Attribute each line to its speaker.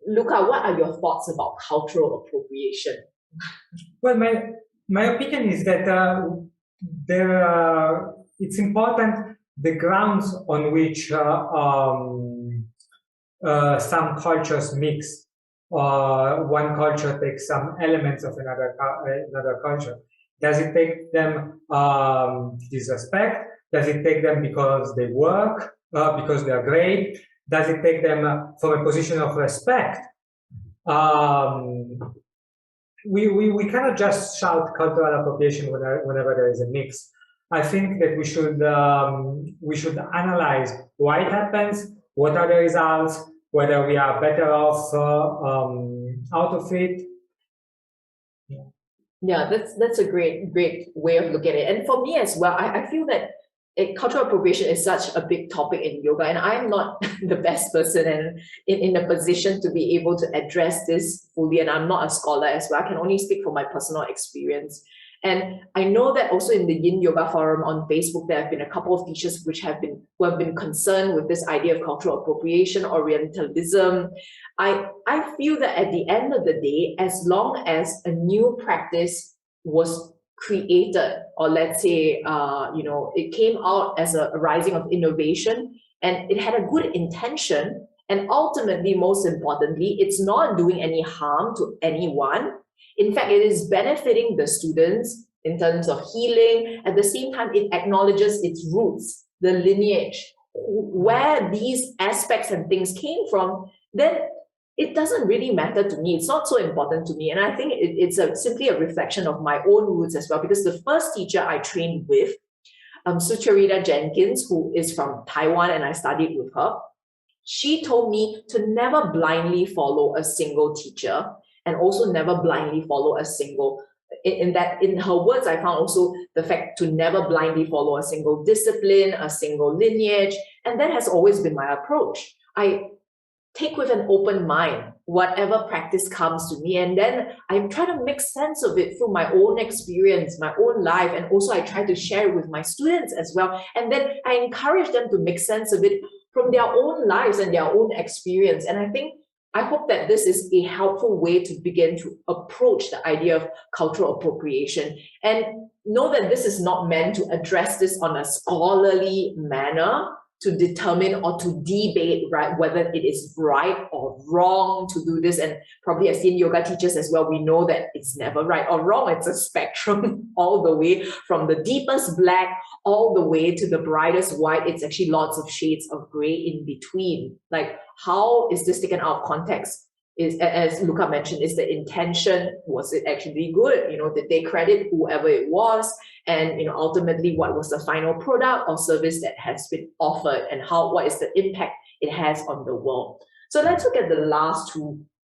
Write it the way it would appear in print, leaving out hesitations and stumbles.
Speaker 1: Luca, what are your thoughts about cultural appropriation?
Speaker 2: Well, my opinion is that it's important the grounds on which some cultures mix. One culture takes some elements of another culture. Does it take them disrespect? Does it take them because they work, because they are great? Does it take them from a position of respect? We cannot just shout cultural appropriation whenever there is a mix. I think that we should analyze why it happens, what are the results, whether we are better off out of it.
Speaker 1: Yeah, that's a great way of looking at it. And for me as well, I feel that cultural appropriation is such a big topic in yoga, and I'm not the best person and in a position to be able to address this fully, and I'm not a scholar as well. I can only speak from my personal experience. And I know that also in the Yin Yoga Forum on Facebook, there have been a couple of teachers who have been concerned with this idea of cultural appropriation, Orientalism. I feel that at the end of the day, as long as a new practice was created, or let's say, it came out as a rising of innovation, and it had a good intention, and ultimately, most importantly, it's not doing any harm to anyone. In fact, it is benefiting the students in terms of healing. At the same time, it acknowledges its roots, the lineage, where these aspects and things came from, then it doesn't really matter to me. It's not so important to me. And I think it's simply a reflection of my own roots as well, because the first teacher I trained with, Sucharita Jenkins, who is from Taiwan, and I studied with her, she told me to never blindly follow a single teacher, and also never blindly follow a single, in her words, I found also the fact to never blindly follow a single discipline, a single lineage, and that has always been my approach. I take with an open mind whatever practice comes to me, and then I try to make sense of it through my own experience, my own life, and also I try to share it with my students as well, and then I encourage them to make sense of it from their own lives and their own experience. And I hope that this is a helpful way to begin to approach the idea of cultural appropriation, and know that this is not meant to address this on a scholarly manner to determine or to debate, right, whether it is right or wrong to do this. And probably as Yin Yoga teachers as well, we know that it's never right or wrong. It's a spectrum all the way from the deepest black all the way to the brightest white. It's actually lots of shades of gray in between. Like, how is this taken out of context? Is, as Luca mentioned, is the intention, was it actually good? Did they credit whoever it was? And ultimately, what was the final product or service that has been offered, and what is the impact it has on the world? So let's look at the last two